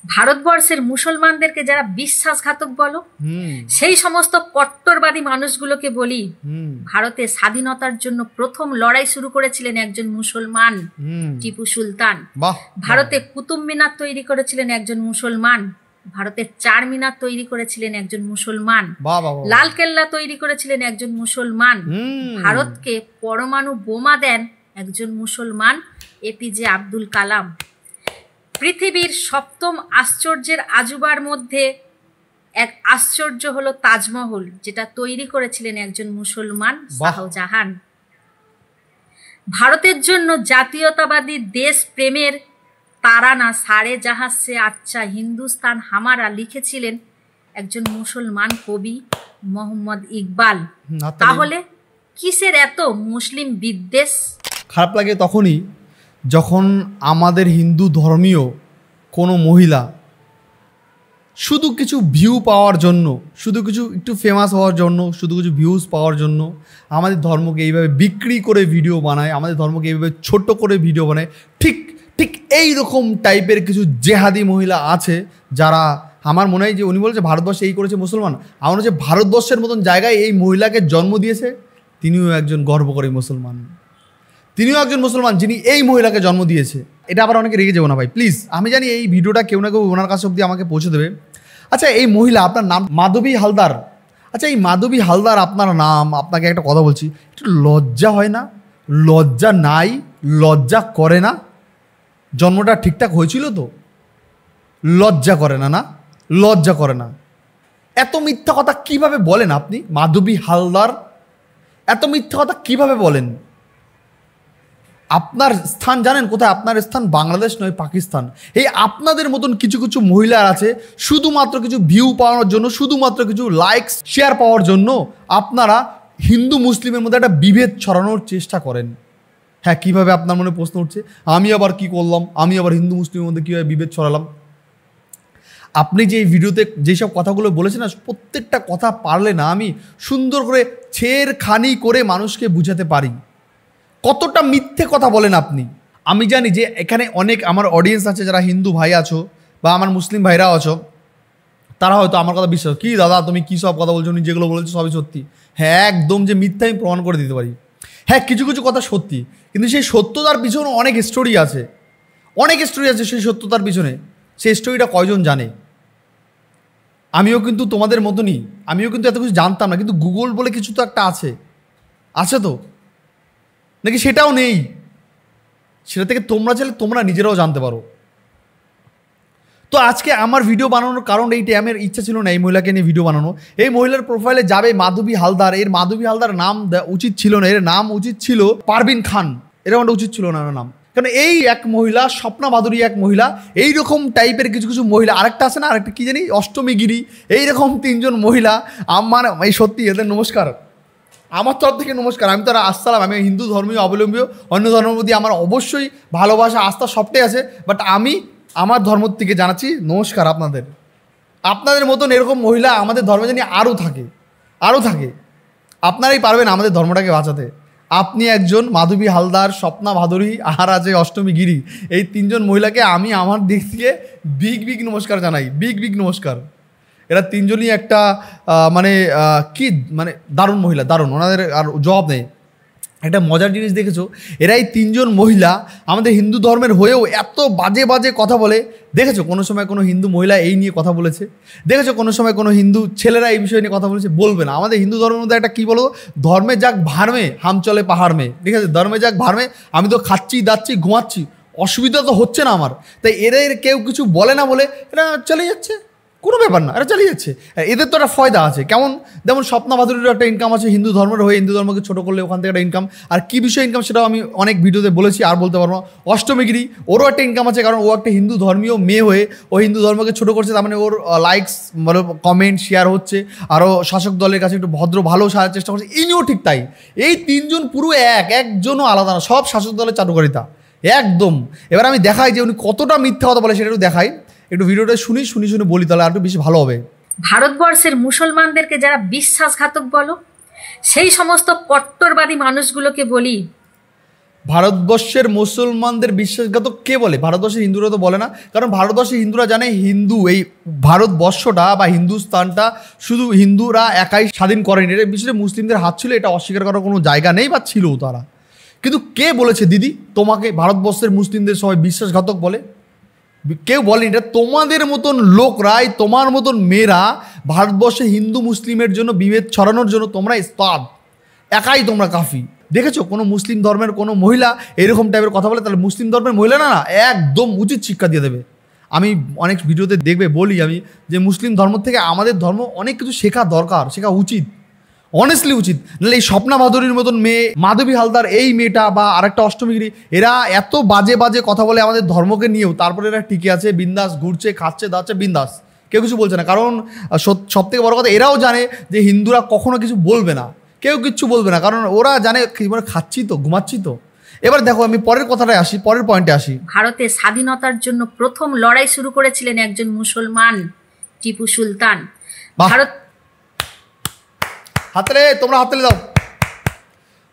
ভারতবর্ষের মুসলমানদেরকে যারা বিশ্বাসঘাতক বলো, সেই সমস্ত কট্টরবাদী মানুষগুলোকে বলি, ভারতের স্বাধীনতার জন্য প্রথম লড়াই শুরু করেছিলেন একজন মুসলমান, টিপু সুলতান। ভারতে কুতুব মিনার তৈরি করেছিলেন একজন মুসলমান, ভারতের চার মিনার তৈরি করেছিলেন একজন মুসলমান, লালকেল্লা তৈরি করেছিলেন একজন মুসলমান, ভারতকে পরমাণু বোমা দেন একজন মুসলমান, এপিজে আব্দুল কালাম। পৃথিবীর সপ্তম আশ্চর্যের আজুবার মধ্যে এক আশ্চর্য হলো তাজমহল, যেটা তৈরি করেছিলেন একজন মুসলমান, শাহজাহান। ভারতের জন্য জাতীয়তাবাদী দেশ প্রেমের তারানা সারে জাহাজ সে আচ্ছা হিন্দুস্তান হামারা লিখেছিলেন একজন মুসলমান কবি, মোহাম্মদ ইকবাল। তাহলে কিসের এত মুসলিম বিদ্বেষ? খারাপ লাগে তখনই যখন আমাদের হিন্দু ধর্মীয় কোনো মহিলা শুধু কিছু ভিউ পাওয়ার জন্য, শুধু কিছু একটু ফেমাস হওয়ার জন্য, শুধু কিছু ভিউজ পাওয়ার জন্য আমাদের ধর্মকে এইভাবে বিক্রি করে ভিডিও বানায়, আমাদের ধর্মকে এইভাবে ছোট করে ভিডিও বানায়। ঠিক এই রকম টাইপের কিছু জেহাদি মহিলা আছে যারা, আমার মনে হয় যে উনি বলছে ভারতবর্ষে এই করেছে মুসলমান, আমার মনে হচ্ছে ভারতবর্ষের মতন জায়গায় এই মহিলাকে জন্ম দিয়েছে, তিনিও একজন গর্বকরী মুসলমান, তিনিও একজন মুসলমান যিনি এই মহিলাকে জন্ম দিয়েছে। এটা আবার অনেকে রেগে যাবো না ভাই প্লিজ, আমি জানি এই ভিডিওটা কেউ না কেউ ওনার কাছে অব্দি আমাকে পৌঁছে দেবে। আচ্ছা এই মহিলা, আপনার নাম মাধবী হালদার। আচ্ছা এই মাধবী হালদার আপনার নাম, আপনাকে একটা কথা বলছি, একটু লজ্জা হয় না? লজ্জা নাই, লজ্জা করে না? জন্মটা ঠিকঠাক হয়েছিল তো? লজ্জা করে না? না লজ্জা করে না? এত মিথ্যা কথা কিভাবে বলেন আপনি মাধবী হালদার? এত মিথ্যা কথা কিভাবে বলেন? আপনার স্থান জানেন কোথায়? আপনার স্থান বাংলাদেশ নয়, পাকিস্তান। এই আপনাদের মতন কিছু কিছু মহিলা আছে শুধুমাত্র কিছু ভিউ পাওয়ার জন্য, শুধুমাত্র কিছু লাইকস শেয়ার পাওয়ার জন্য আপনারা হিন্দু মুসলিমের মধ্যে একটা বিভেদ ছড়ানোর চেষ্টা করেন। হ্যাঁ, কীভাবে আপনার মনে প্রশ্ন উঠছে, আমি আবার কি করলাম, আমি আবার হিন্দু মুসলিমের মধ্যে কীভাবে বিভেদ ছড়ালাম? আপনি যে এই ভিডিওতে যেসব কথাগুলো বলেছেন না, প্রত্যেকটা কথা পারলে না আমি সুন্দর করে ছেড়খানি করে মানুষকে বুঝাতে পারি। কতটা মিথ্যে কথা বলেন আপনি। আমি জানি যে এখানে অনেক আমার অডিয়েন্স আছে যারা হিন্দু ভাই আছো বা আমার মুসলিম ভাইরাও আছো, তারা হয়তো আমার কথা বিশ্বাস, কি দাদা তুমি কী সব কথা বলছো, উনি যেগুলো বলেছো সবই সত্যি। হ্যাঁ একদম যে মিথ্যা আমি প্রমাণ করে দিতে পারি। হ্যাঁ কিছু কিছু কথা সত্যি, কিন্তু সেই সত্যতার পিছনে অনেক স্টোরি আছে, অনেক স্টোরি আছে সেই সত্যতার পিছনে। সেই স্টোরিটা কয়জন জানে? আমিও কিন্তু তোমাদের মতনই, আমিও কিন্তু এত কিছু জানতাম না, কিন্তু গুগল বলে কিছু তো একটা আছে, আছে তো নাকি সেটাও নেই? সেটা থেকে তোমরা চাইলে তোমরা নিজেরাও জানতে পারো। তো আজকে আমার ভিডিও বানানোর কারণ এইটাই, আমার ইচ্ছা ছিল না এই মহিলাকে নিয়ে ভিডিও বানানো। এই মহিলার প্রোফাইলে যাবে মাধবী হালদার, এর মাধবী হালদার নাম উচিত ছিল না, এর নাম উচিত ছিল পারভিন খান, এরকমটা উচিত ছিল না নাম। কারণ এই এক মহিলা, স্বপ্না ভাদুরী এক মহিলা, এইরকম টাইপের কিছু কিছু মহিলা, আরেকটা আছে না, আরেকটা কি জানি অষ্টমীগিরি, এইরকম তিনজন মহিলা আমার এই সত্যি এদের নমস্কার, আমার তরফ থেকে নমস্কার। আমি তো আসসালাম, আমি হিন্দু ধর্মীয় অবলম্বী, অন্য ধর্মের প্রতি আমার অবশ্যই ভালোবাসা আস্থা সবটাই আছে, বাট আমি আমার ধর্ম থেকে জানাচ্ছি নমস্কার আপনাদের। আপনাদের মতন এরকম মহিলা আমাদের ধর্মে জানি আরও থাকে, আরও থাকে। আপনারাই পারবেন আমাদের ধর্মটাকে বাঁচাতে। আপনি একজন, মাধবী হালদার, স্বপ্না ভাদুরী, আর আছে অষ্টমী গিরি, এই তিনজন মহিলাকে আমি আমার দিক থেকে বিগ নমস্কার জানাই, বিগ নমস্কার। এরা তিনজনই একটা কি দারুণ মহিলা, দারুণ, ওনাদের আর জবাব নেই। একটা মজার জিনিস দেখেছো, এরা এই তিনজন মহিলা আমাদের হিন্দু ধর্মের হয়েও এত বাজে বাজে কথা বলে। দেখেছো কোনো সময় কোনো হিন্দু মহিলা এই নিয়ে কথা বলেছে? দেখেছো কোনো সময় কোনো হিন্দু ছেলেরা এই বিষয় নিয়ে কথা বলেছে? বলবে না। আমাদের হিন্দু ধর্মের মধ্যে একটা কী বলো, ধর্মে যাক ভাড়মে হাম চলে পাহাড় মে, ঠিক আছে? ধর্মে যাক ভাড়মে, আমি তো খাচ্ছি দাচ্ছি ঘুমাচ্ছি, অসুবিধা তো হচ্ছে না আমার, তাই এদের কেউ কিছু বলে না বলে এরা চলে যাচ্ছে, কোনো ব্যাপার না, এরা চালিয়ে যাচ্ছে। এদের তো একটা ফয়দা আছে, কেমন যেমন স্বপ্না ভাদুরীর একটা ইনকাম আছে হিন্দু ধর্মের হয়ে, হিন্দু ধর্মকে ছোটো করলে ওখান থেকে একটা ইনকাম। আর কী বিষয়ে ইনকাম সেটাও আমি অনেক ভিডিওতে বলেছি, আর বলতে পারবো না। অষ্টমীগিরি, ওরও একটা ইনকাম আছে, কারণ ও একটা হিন্দু ধর্মীয় মেয়ে হয়ে ও হিন্দু ধর্মকে ছোটো করছে, তার মানে ওর লাইকস কমেন্ট শেয়ার হচ্ছে, আরও শাসক দলের কাছে একটু ভদ্র ভালো সাজার চেষ্টা করছে। ইনিও ঠিক তাই। এই তিনজন পুরো একজনও আলাদা না, সব শাসক দলের চাটুকারিতা একদম। এবার আমি দেখাই যে উনি কতটা মিথ্যা কথা বলে, সেটা একটু দেখাই, একটু ভিডিওটা শুনি বলি, তাহলে আরো বেশি ভালো হবে। ভারতবর্ষের মুসলমানদেরকে যারা বিশ্বাসঘাতক বলো, সেই সমস্ত কট্টরবাদী মানুষগুলোকে বলি, ভারতবর্ষের মুসলমানদের বিশ্বাসঘাতক কে বলে? ভারতবর্ষের হিন্দুরা তো বলে না, কারণ ভারতবর্ষের হিন্দুরা জানে হিন্দু এই ভারতবর্ষটা বা হিন্দুস্তানটা শুধু হিন্দুরা একাই স্বাধীন করেনি, এটা বিশেষ মুসলিমদের হাত ছিল, এটা অস্বীকার করার কোনো জায়গা নেই বা ছিল তারা। কিন্তু কে বলেছে দিদি তোমাকে ভারতবর্ষের মুসলিমদের সবাই বিশ্বাসঘাতক বলে? কেউ বলেনি। এটা তোমাদের মতন লোকরাই, তোমার মতন মেয়েরা ভারতবর্ষে হিন্দু মুসলিমের জন্য বিভেদ ছড়ানোর জন্য তোমরা ইস্তাদ, একাই তোমরা কাফি। দেখেছো কোনো মুসলিম ধর্মের কোনো মহিলা এরকম টাইপের কথা বলে, তাহলে মুসলিম ধর্মের মহিলা না একদম উচিত শিক্ষা দিয়ে দেবে। আমি অনেক ভিডিওতে দেখবে বলি আমি যে মুসলিম ধর্ম থেকে আমাদের ধর্ম অনেক কিছু শেখা দরকার, শেখা উচিত, অনেস্টলি উচিত। নাহলে এই স্বপ্না ভাদুরীর মতন মেয়ে, মাধবী হালদার এই মেয়েটা বা আরেকটা অষ্টমীগিরি, এরা এত বাজে বাজে কথা বলে আমাদের ধর্মকে নিয়েও, তারপরে এরা টিকে আছে, বিন্দাস ঘুরছে, খাচ্ছে দাচ্ছে, বিন্দাস, কেউ কিছু বলছে না। কারণ সব থেকে বড় কথা, এরাও জানে যে হিন্দুরা কখনো কিছু বলবে না, কেউ কিচ্ছু বলবে না, কারণ ওরা জানে খাচ্ছি তো, ঘুমাচ্ছি তো। এবার দেখো আমি পরের কথাটায় আসি, পরের পয়েন্টে আসি। ভারতের স্বাধীনতার জন্য প্রথম লড়াই শুরু করেছিলেন একজন মুসলমান, টিপু সুলতান। ভারত হাতলে, তোমরা হাতলে দাও।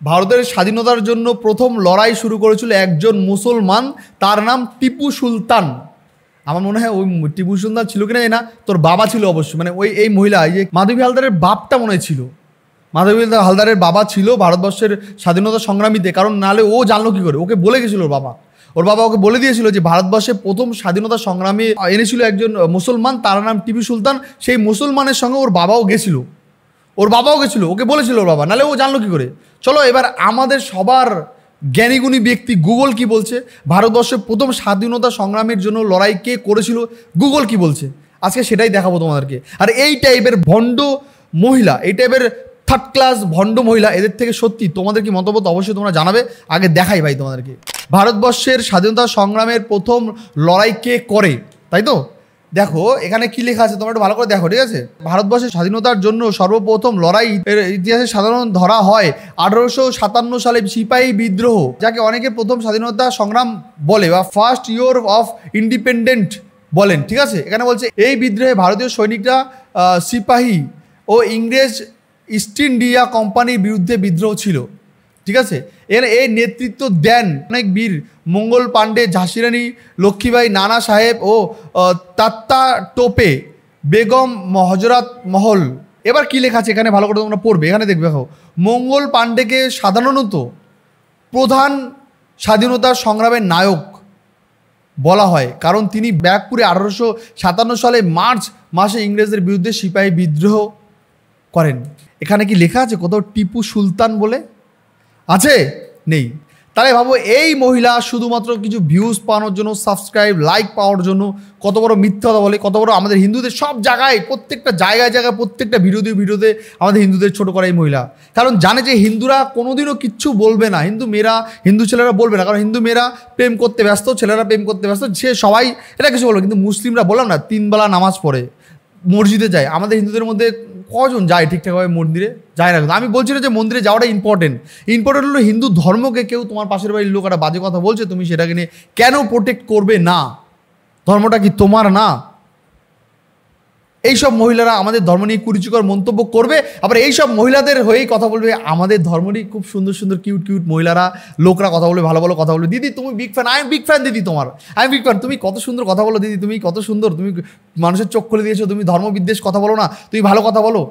ভারতের স্বাধীনতার জন্য প্রথম লড়াই শুরু করেছিল একজন মুসলমান, তার নাম টিপু সুলতান। আমার মনে হয় ওই টিপু সুলতান ছিল কিনা না, তোর বাবা ছিল অবশ্যই, মানে ওই এই মহিলা, এই যে মাধবী হালদারের বাপটা মনে ছিল, মাধবী হালদারের বাবা ছিল ভারতবর্ষের স্বাধীনতা সংগ্রামীতে। কারণ নাহলে ও জানলো কী করে? ওকে বলে গেছিল ওর বাবা ওকে বলে দিয়েছিল যে ভারতবর্ষে প্রথম স্বাধীনতা সংগ্রামী এনেছিল একজন মুসলমান, তার নাম টিপু সুলতান। সেই মুসলমানের সঙ্গে ওর বাবাও গেছিল, ওকে বলেছিল ওর বাবা, নাহলে ও জানলো কী করে? চলো এবার আমাদের সবার জ্ঞানীগুণী ব্যক্তি গুগল কি বলছে, ভারতবর্ষের প্রথম স্বাধীনতা সংগ্রামের জন্য লড়াই কে করেছিল, গুগল কি বলছে, আজকে সেটাই দেখাবো তোমাদেরকে। আর এই টাইপের ভণ্ড মহিলা, এই টাইপের থার্ড ক্লাস ভণ্ড মহিলা, এদের থেকে সত্যি তোমাদের কি মতামত অবশ্যই তোমরা জানাবে। আগে দেখাই ভাই তোমাদেরকে ভারতবর্ষের স্বাধীনতা সংগ্রামের প্রথম লড়াই কে করে, তাই তো? দেখো এখানে কি লেখা আছে, তোমরা একটু ভালো করে দেখো, ঠিক আছে? ভারতবর্ষের স্বাধীনতার জন্য সর্বপ্রথম লড়াই এর ইতিহাসে সাধারণ ধরা হয় 1857 সালে সিপাহী বিদ্রোহ, যাকে অনেকে প্রথম স্বাধীনতা সংগ্রাম বলে বা ফার্স্ট ইয়ার অফ ইন্ডিপেন্ডেন্ট বলেন, ঠিক আছে? এখানে বলছে এই বিদ্রোহে ভারতীয় সৈনিকরা সিপাহী ও ইংরেজ ইস্ট ইন্ডিয়া কোম্পানির বিরুদ্ধে বিদ্রোহ ছিল, ঠিক আছে? এর এই নেতৃত্ব দেন অনেক বীর, মঙ্গল পাণ্ডে, ঝাঁসি রানী লক্ষ্মীবাই, নানা সাহেব ও তাত্তা টোপে বেগম, হজরত মহল। এবার কি লেখা আছে এখানে ভালো করে তোমরা পড়বে, এখানে দেখবে। দেখো মঙ্গল পাণ্ডেকে সাধারণত প্রধান স্বাধীনতা সংগ্রামের নায়ক বলা হয়, কারণ তিনি ব্যারাকপুরে 1857 সালে মার্চ মাসে ইংরেজদের বিরুদ্ধে সিপাহী বিদ্রোহ করেন। এখানে কি লেখা আছে কোথাও টিপু সুলতান বলে? আছে? নেই। তাহলে ভাবো এই মহিলা শুধুমাত্র কিছু ভিউজ পাওয়ানোর জন্য, সাবস্ক্রাইব লাইক পাওয়ার জন্য কত বড় মিথ্যা কথা বলে, কত বড় আমাদের হিন্দুদের সব জায়গায়, প্রত্যেকটা জায়গায় প্রত্যেকটা ভিডিওতে আমাদের হিন্দুদের ছোট করে এই মহিলা। কারণ জানে যে হিন্দুরা কোনোদিনও কিচ্ছু বলবে না, হিন্দু মেয়েরা, হিন্দু ছেলেরা বলবে না, কারণ হিন্দু মেয়েরা প্রেম করতে ব্যস্ত, ছেলেরা প্রেম করতে ব্যস্ত, সে সবাই এটা কিছু বলবে। কিন্তু মুসলিমরা বললাম না 3 বেলা নামাজ পড়ে, মসজিদে যায়। আমাদের হিন্দুদের মধ্যে কজন যায় ঠিকঠাকভাবে মন্দিরে? যায় না। আমি বলছি না যে মন্দিরে যাওয়াটা ইম্পর্টেন্ট হলো হিন্দু ধর্মকে কেউ তোমার পাশের বাড়ির লোক একটা বাজে কথা বলছে, তুমি সেটাকে নিয়ে কেন প্রোটেক্ট করবে না? ধর্মটা কি তোমার না? এইসব মহিলারা আমাদের ধর্ম নিয়ে কুরুচিকর মন্তব্য করবে, আবার এইসব মহিলাদের হয়েই কথা বলবে আমাদের ধর্মেরই খুব সুন্দর সুন্দর কিউট মহিলারা, লোকরা কথা বলবে, ভালো ভালো কথা বলবে। দিদি তুমি বিগ ফ্যান, আমি বিগ ফ্যান দিদি, আমি বিগ ফ্যান, তুমি কত সুন্দর কথা বলো দিদি, তুমি কত সুন্দর, তুমি মানুষের চোখ খুলে দিয়েছো, তুমি ধর্মবিদ্বেষ কথা বলো না, তুমি ভালো কথা বলো।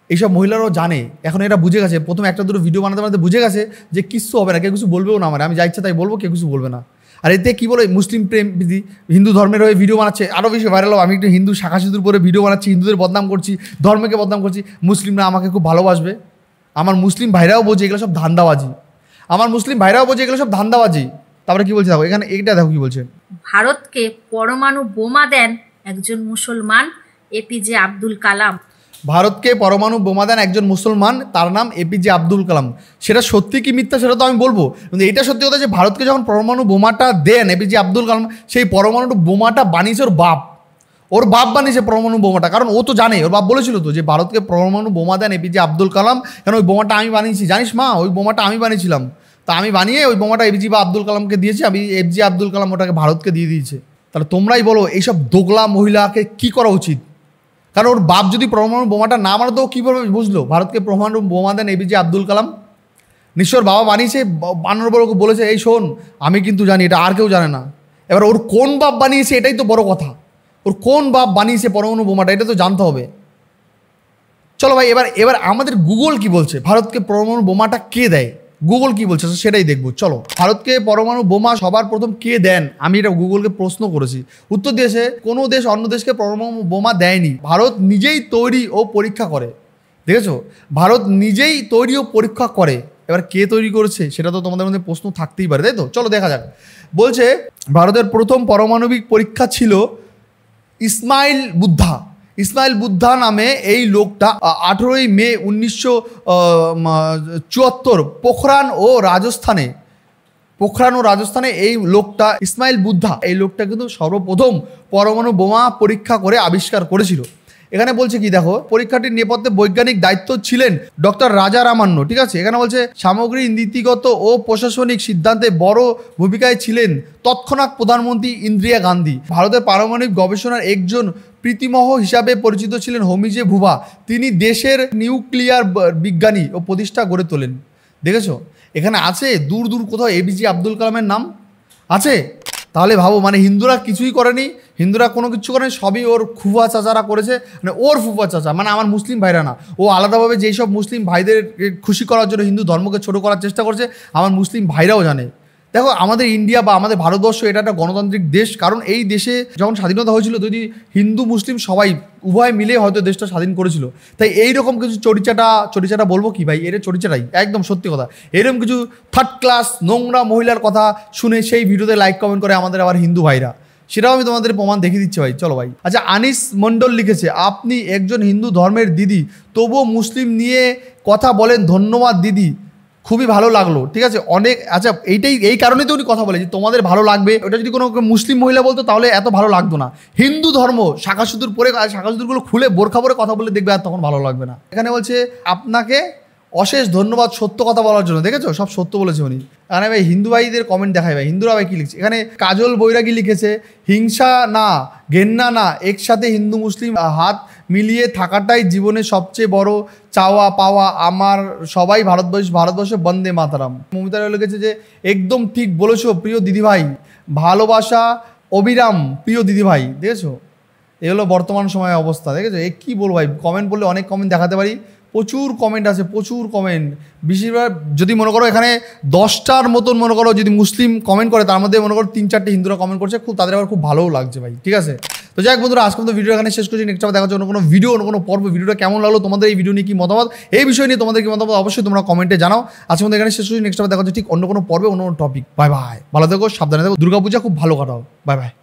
এইসব মহিলারাও জানে, এখন এরা বুঝে গেছে, প্রথমে একটা দুটো ভিডিও বানাতে বুঝে গেছে যে কিচ্ছু হবে না, কেউ কিছু বলবেও না, আমি যা ইচ্ছা তাই বলবো, কেউ কিছু বলবে না। আর এতে কী বলে মুসলিম প্রেম বিধি, হিন্দু ধর্মের হয়ে ভিডিও বানাচ্ছে, আরও বেশি ভাইরাল হবে। আমি একটু হিন্দু শাখা সিঁদুর পরে ভিডিও বানাচ্ছি, হিন্দুদের বদনাম করছি, ধর্মকে বদনাম করছি, মুসলিমরা আমাকে খুব ভালোবাসবে। আমার মুসলিম ভাইরাও বোঝে এগুলো সব ধান্দাবাজি, তারপরে কি বলছে দেখো, এখানে এইটা দেখো কি বলছে। ভারতকে পরমাণু বোমা দেন একজন মুসলমান, এপিজে আব্দুল কালাম। ভারতকে পরমাণু বোমা দেন একজন মুসলমান, তার নাম এপিজে আব্দুল কালাম। সেটা সত্যি কি মিথ্যা সেটা তো আমি বলবো, কিন্তু এটা সত্যি কথা যে ভারতকে যখন পরমাণু বোমাটা দেন এপিজে আব্দুল কালাম, সেই পরমাণু বোমাটা বানিয়েছে ওর বাপ বানিয়েছে পরমাণু বোমাটা। কারণ ও তো জানে, ওর বাপ বলেছিল তো যে ভারতকে পরমাণু বোমা দেন এপিজে আব্দুল কালাম, কারণ ওই বোমাটা আমি বানিয়েছি, জানিস মা, ওই বোমাটা আমি বানিয়েছিলাম। তা আমি বানিয়ে ওই বোমাটা এপিজে আব্দুল কালামকে দিয়েছি, আমি এপিজে আব্দুল কালাম ওটাকে ভারতকে দিয়ে দিয়েছে। তাহলে তোমরাই বলো এইসব দোগলা মহিলাকে কি করা উচিত? কারণ ওর বাপ যদি পরমাণু বোমাটা না মারতো কীভাবে বুঝলো ভারতকে পরমাণু বোমা দেন এপিজে আব্দুল কালাম? নিশ্চয় বাবা বানিয়েছে, বানানোর পর ওকে বলেছে এই শোন আমি কিন্তু জানি এটা আর কেউ জানে না। এবার ওর কোন বাপ বানিয়েছে এটাই তো বড় কথা, ওর কোন বাপ বানিয়েছে পরমাণু বোমাটা এটা তো জানতে হবে। চলো ভাই এবার আমাদের গুগল কি বলছে, ভারতকে পরমাণু বোমাটা কে দেয়, গুগল কি বলছে সেটাই দেখবো। চলো, ভারতকে পরমাণু বোমা সবার প্রথম কে দেন, আমি এটা গুগলকে প্রশ্ন করেছি, উত্তর দিয়েছে কোনো দেশ অন্য দেশকে পরমাণু বোমা দেয়নি, ভারত নিজেই তৈরি ও পরীক্ষা করে। দেখেছো, ভারত নিজেই তৈরি ও পরীক্ষা করে। এবার কে তৈরি করেছে সেটা তো তোমাদের মধ্যে প্রশ্ন থাকতেই পারে, তাই তো? চলো দেখা যাক। বলছে ভারতের প্রথম পারমাণবিক পরীক্ষা ছিল ইসমাইল বুদ্ধা নামে এই লোকটা 18ই মে 1974 পোখরান ও রাজস্থানে এই লোকটা ইসমাইল বুদ্ধা, এই লোকটা কিন্তু সর্বপ্রথম পরমাণু বোমা পরীক্ষা করে আবিষ্কার করেছিল। এখানে বলছে কি দেখো, পরীক্ষাটির নেপথ্যে বৈজ্ঞানিক দায়িত্ব ছিলেন ডক্টর রাজা রামান্ন। ঠিক আছে, এখানে বলছে সামগ্রিক নীতিগত ও প্রশাসনিক সিদ্ধান্তে বড় ভূমিকায় ছিলেন তৎক্ষণাৎ প্রধানমন্ত্রী ইন্দিরা গান্ধী। ভারতের পারমাণবিক গবেষণার একজন প্রীতিমহ হিসাবে পরিচিত ছিলেন হোমিজে ভুভা, তিনি দেশের নিউক্লিয়ার বিজ্ঞানী ও প্রতিষ্ঠা গড়ে তোলেন। দেখেছো, এখানে আছে দূর দূর কোথাও এপিজে আব্দুল কালামের নাম আছে? তাহলে ভাবো, মানে হিন্দুরা কিছুই করেনি, হিন্দুরা কোনো কিছু করেনি, সবই ওর ফুফা চাচারা করেছে, মানে ওর ফুফা চাচা, মানে আমার মুসলিম ভাইরা না, ও আলাদাভাবে যেই সব মুসলিম ভাইদের খুশি করার জন্য হিন্দু ধর্মকে ছোটো করার চেষ্টা করছে, আমার মুসলিম ভাইরাও জানে। দেখো, আমাদের ইন্ডিয়া বা আমাদের ভারতবর্ষ এটা একটা গণতান্ত্রিক দেশ, কারণ এই দেশে যখন স্বাধীনতা হয়েছিল যদি হিন্দু মুসলিম সবাই উভয় মিলে হয়তো দেশটা স্বাধীন করেছিল। তাই এইরকম কিছু চরিচাটা বলবো কি ভাই, এটা চরিচাটাই একদম সত্যি কথা। এরকম কিছু থার্ড ক্লাস নোংরা মহিলার কথা শুনে সেই ভিডিওতে লাইক কমেন্ট করে আমাদের আবার হিন্দু ভাইরা, সেটাও আমি তোমাদের প্রমাণ দেখিয়ে দিচ্ছি ভাই। চলো ভাই। আচ্ছা, আনিস মণ্ডল লিখেছে, আপনি একজন হিন্দু ধর্মের দিদি তবুও মুসলিম নিয়ে কথা বলেন, ধন্যবাদ দিদি, খুবই ভালো লাগলো। ঠিক আছে, অনেক, আচ্ছা এই কারণেই তো উনি কথা বলে যে তোমাদের ভালো লাগবে, ওটা যদি কোনো মুসলিম মহিলা বলতো তাহলে এত ভালো লাগতো না। হিন্দু ধর্ম শাখা সুদূর পরে, শাখা সুদূরগুলো খুলে বোরখা পরে কথা বলে দেখবে আর তখন ভালো লাগবে না। এখানে বলছে আপনাকে অশেষ ধন্যবাদ সত্য কথা বলার জন্য। দেখেছো, সব সত্য বলেছে উনি। এখানে ভাই হিন্দু ভাইদের কমেন্ট দেখায় ভাই, হিন্দুরা ভাই কী লিখছে। এখানে কাজল বৈরাগী লিখেছে, হিংসা না, ঘেন্না না, একসাথে হিন্দু মুসলিম হাত মিলিয়ে থাকাটাই জীবনের সবচেয়ে বড় চাওয়া পাওয়া আমার, সবাই ভারতবর্ষে বন্দে মাতারাম। মমিতা লিখেছে যে একদম ঠিক বলেছো প্রিয় দিদিভাই, ভালোবাসা অবিরাম প্রিয় দিদিভাই। দেখেছো, এ হলো বর্তমান সময়ের অবস্থা। দেখেছো, এ কী বলবো ভাই, কমেন্ট বললে অনেক কমেন্ট দেখাতে পারি, প্রচুর কমেন্ট আছে, প্রচুর কমেন্ট। বেশিরভাগ যদি মনে করো এখানে 10টার মতন মনে করো যদি মুসলিম কমেন্ট করে, তার মধ্যে মনে করো 3-4টে হিন্দুরা কমেন্ট করছে, খুব তাদের আবার খুব ভালোও লাগছে ভাই। ঠিক আছে, তো যাই হোক বন্ধুরা, আজকে তো ভিডিও এখানে শেষ করছি। নেক্সট আবার দেখা হচ্ছে অন্য কোনো ভিডিও, অন্য কোনো পর্ব। ভিডিওটা কেমন লাগলো, তোমাদের এই ভিডিও নিয়ে কি মতামত, এই বিষয় নিয়ে তোমাদের কি মতামত অবশ্যই তোমরা কমেন্টে জানাও। আজকে মধ্যে এখানে শেষ করছি। নেক্সট আবার দেখা হচ্ছে ঠিক অন্য কোনো পর্বে, অন্য কোনো টপিক। বাই বাই, ভালো থেকো, সাবধানে থেকো, দুর্গাপূজা খুব ভালো কাটাও। Bye bye.